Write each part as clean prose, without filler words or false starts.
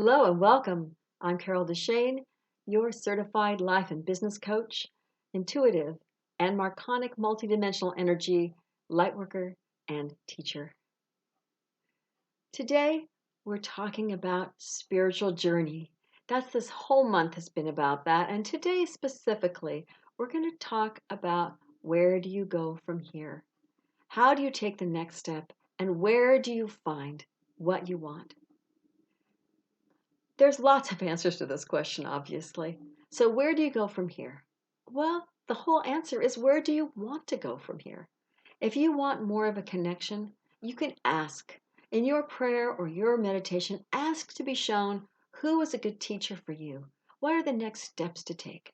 Hello and welcome. I'm Carol DeChaine, your certified life and business coach, intuitive, and Marconic multidimensional energy lightworker and teacher. Today, we're talking about spiritual journey. This whole month has been about that. And today, specifically, we're going to talk about where do you go from here? How do you take the next step? And where do you find what you want? There's lots of answers to this question, obviously. So, where do you go from here? Well, the whole answer is where do you want to go from here? If you want more of a connection, you can ask. In your prayer or your meditation, ask to be shown who is a good teacher for you. What are the next steps to take?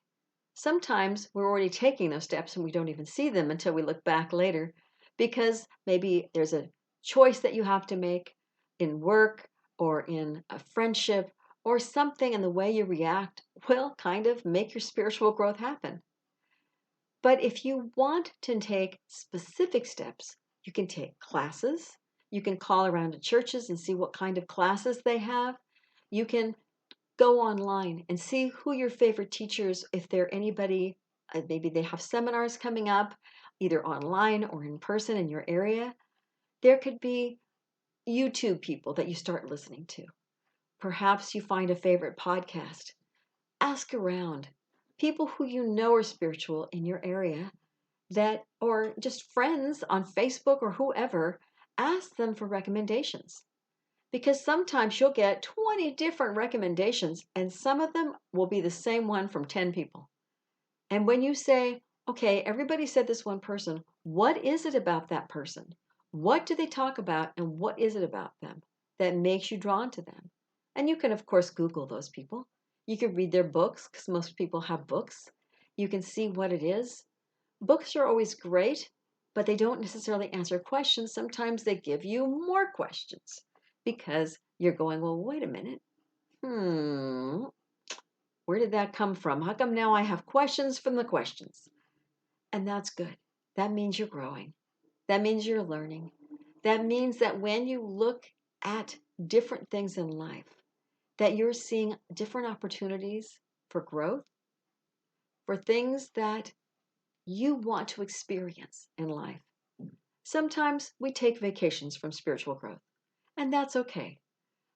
Sometimes we're already taking those steps and we don't even see them until we look back later because maybe there's a choice that you have to make in work or in a friendship or something, and the way you react will kind of make your spiritual growth happen. But if you want to take specific steps, you can take classes. You can call around to churches and see what kind of classes they have. You can go online and see who your favorite teachers, if they're anybody, maybe they have seminars coming up, either online or in person in your area. There could be YouTube people that you start listening to. Perhaps you find a favorite podcast. Ask around. People who you know are spiritual in your area or just friends on Facebook or whoever, ask them for recommendations. Because sometimes you'll get 20 different recommendations and some of them will be the same one from 10 people. And when you say, okay, everybody said this one person, what is it about that person? What do they talk about and what is it about them that makes you drawn to them? And you can, of course, Google those people. You can read their books because most people have books. You can see what it is. Books are always great, but they don't necessarily answer questions. Sometimes they give you more questions because you're going, well, wait a minute. Where did that come from? How come now I have questions from the questions? And that's good. That means you're growing. That means you're learning. That means that when you look at different things in life, that you're seeing different opportunities for growth, for things that you want to experience in life. Sometimes we take vacations from spiritual growth, and that's okay.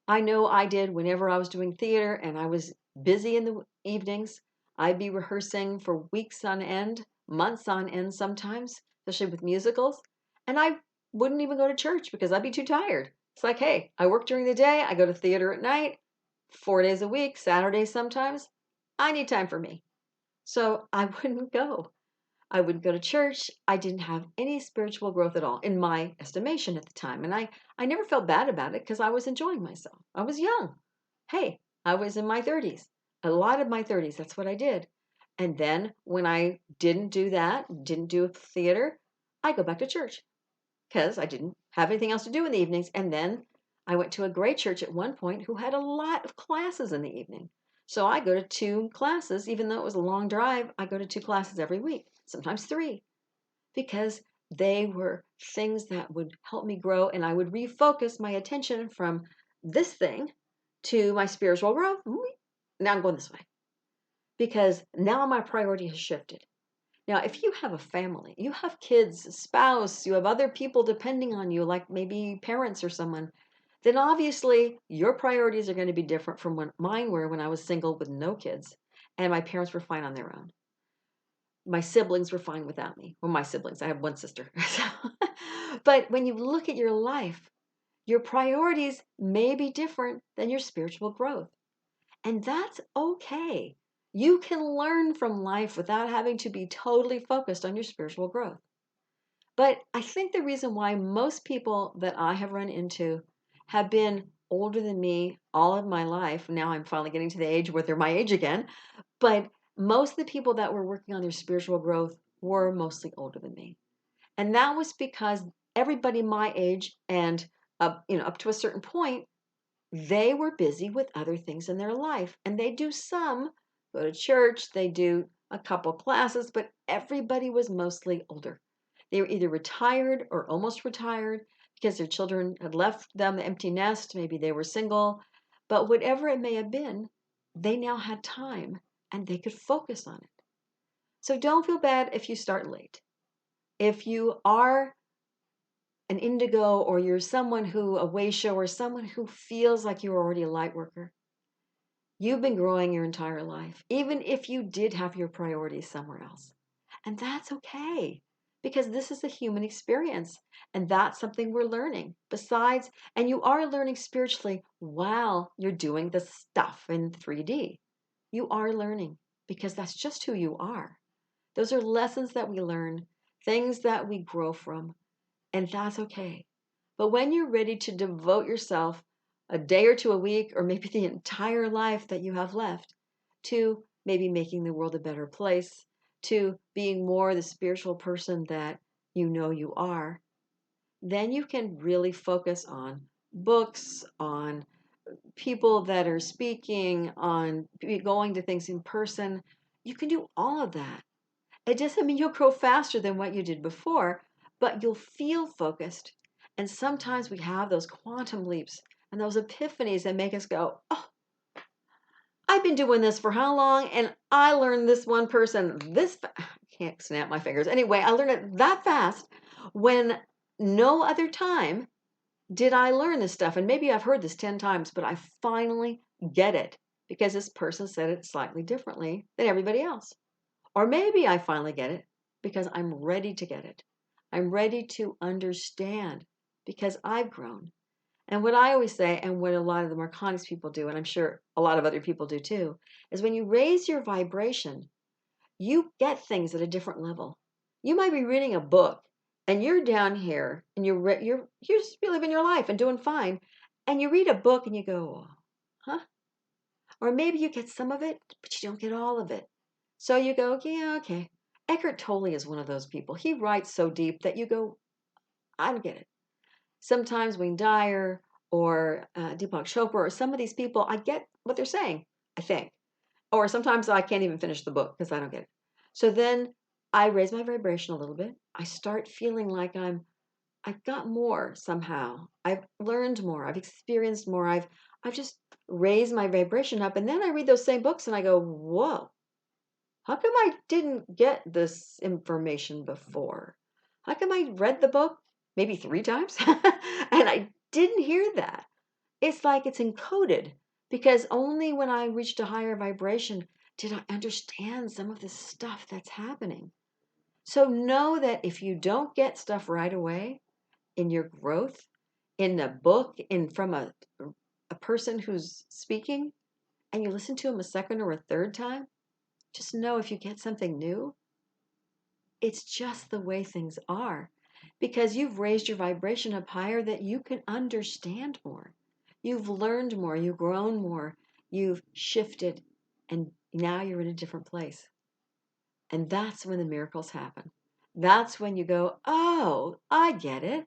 I know I did whenever I was doing theater and I was busy in the evenings. I'd be rehearsing for weeks on end, months on end sometimes, especially with musicals. And I wouldn't even go to church because I'd be too tired. It's like, hey, I work during the day, I go to theater at night, 4 days a week, Saturdays sometimes. I need time for me. So I wouldn't go. I wouldn't go to church. I didn't have any spiritual growth at all in my estimation at the time. And I never felt bad about it because I was enjoying myself. I was young. Hey, I was in my 30s. A lot of my 30s, that's what I did. And then when I didn't do that, didn't do theater, I go back to church because I didn't have anything else to do in the evenings. And then I went to a great church at one point who had a lot of classes in the evening. So I go to 2 classes, even though it was a long drive, I go to 2 classes every week, sometimes 3, because they were things that would help me grow and I would refocus my attention from this thing to my spiritual growth. Now I'm going this way because now my priority has shifted. Now, if you have a family, you have kids, a spouse, you have other people depending on you, like maybe parents or someone, then obviously your priorities are going to be different from what mine were when I was single with no kids and my parents were fine on their own. My siblings were fine without me. Well, my siblings, I have one sister. But when you look at your life, your priorities may be different than your spiritual growth. And that's okay. You can learn from life without having to be totally focused on your spiritual growth. But I think the reason why most people that I have run into have been older than me all of my life, now I'm finally getting to the age where they're my age again, but most of the people that were working on their spiritual growth were mostly older than me. And that was because everybody my age and up to a certain point, they were busy with other things in their life. And they do some, go to church, they do a couple classes, but everybody was mostly older. They were either retired or almost retired because their children had left them the empty nest. Maybe they were single. But whatever it may have been, they now had time and they could focus on it. So don't feel bad if you start late. If you are an indigo or you're someone who, a Wayshow, or someone who feels like you're already a light worker, you've been growing your entire life, even if you did have your priorities somewhere else. And that's okay, because this is a human experience. And that's something we're learning. Besides, and you are learning spiritually while you're doing the stuff in 3D. You are learning because that's just who you are. Those are lessons that we learn, things that we grow from, and that's okay. But when you're ready to devote yourself a day or two a week, or maybe the entire life that you have left, to maybe making the world a better place, to being more the spiritual person that you know you are, then you can really focus on books, on people that are speaking, on going to things in person. You can do all of that. It doesn't mean you'll grow faster than what you did before, but you'll feel focused. And sometimes we have those quantum leaps and those epiphanies that make us go, oh, I've been doing this for how long? And I learned this one person I can't snap my fingers. Anyway, I learned it that fast when no other time did I learn this stuff. And maybe I've heard this 10 times, but I finally get it because this person said it slightly differently than everybody else. Or maybe I finally get it because I'm ready to get it. I'm ready to understand because I've grown. And what I always say, and what a lot of the Marconics people do, and I'm sure a lot of other people do too, is when you raise your vibration, you get things at a different level. You might be reading a book and you're down here and you're just living your life and doing fine. And you read a book and you go, huh? Or maybe you get some of it, but you don't get all of it. So you go, yeah, okay. Eckhart Tolle is one of those people. He writes so deep that you go, I don't get it. Sometimes Wayne Dyer or Deepak Chopra or some of these people, I get what they're saying, I think. Or sometimes I can't even finish the book because I don't get it. So then I raise my vibration a little bit. I start feeling like I've got more somehow. I've learned more. I've experienced more. I've just raised my vibration up. And then I read those same books and I go, whoa, how come I didn't get this information before? How come I read the book maybe 3 times and I didn't hear that? It's like it's encoded because only when I reached a higher vibration did I understand some of the stuff that's happening. So know that if you don't get stuff right away in your growth, in a book, in from a person who's speaking, and you listen to them a second or a third time, just know if you get something new, it's just the way things are because you've raised your vibration up higher that you can understand more. You've learned more, you've grown more, you've shifted, and now you're in a different place. And that's when the miracles happen. That's when you go, oh, I get it.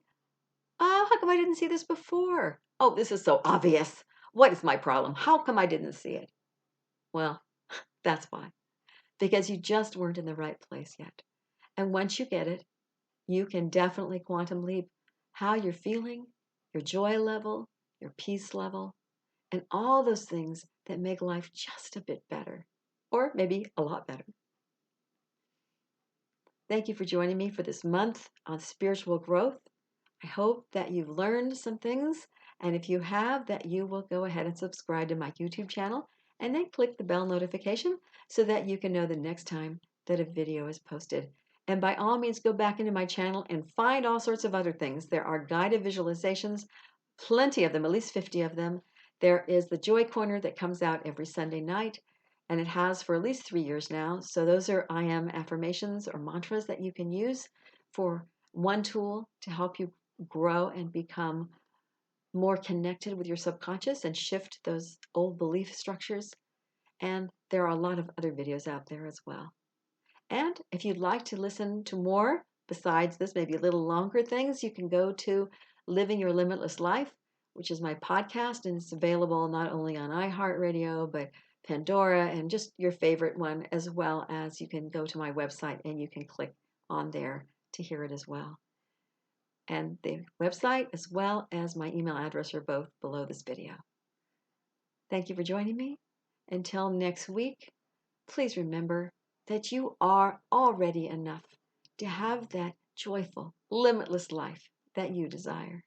Oh, how come I didn't see this before? Oh, this is so obvious. What is my problem? How come I didn't see it? Well, that's why. Because you just weren't in the right place yet. And once you get it, you can definitely quantum leap how you're feeling, your joy level, your peace level, and all those things that make life just a bit better, or maybe a lot better. Thank you for joining me for this month on spiritual growth. I hope that you've learned some things, and if you have, that you will go ahead and subscribe to my YouTube channel and then click the bell notification so that you can know the next time that a video is posted. And by all means, go back into my channel and find all sorts of other things. There are guided visualizations, plenty of them, at least 50 of them. There is the Joy Corner that comes out every Sunday night, and it has for at least 3 years now. So those are I am affirmations or mantras that you can use for one tool to help you grow and become more connected with your subconscious and shift those old belief structures. And there are a lot of other videos out there as well. And if you'd like to listen to more besides this, maybe a little longer things, you can go to Living Your Limitless Life, which is my podcast, and it's available not only on iHeartRadio, but Pandora and just your favorite one, as well as you can go to my website and you can click on there to hear it as well. And the website as well as my email address are both below this video. Thank you for joining me. Until next week, please remember that you are already enough to have that joyful, limitless life that you desire.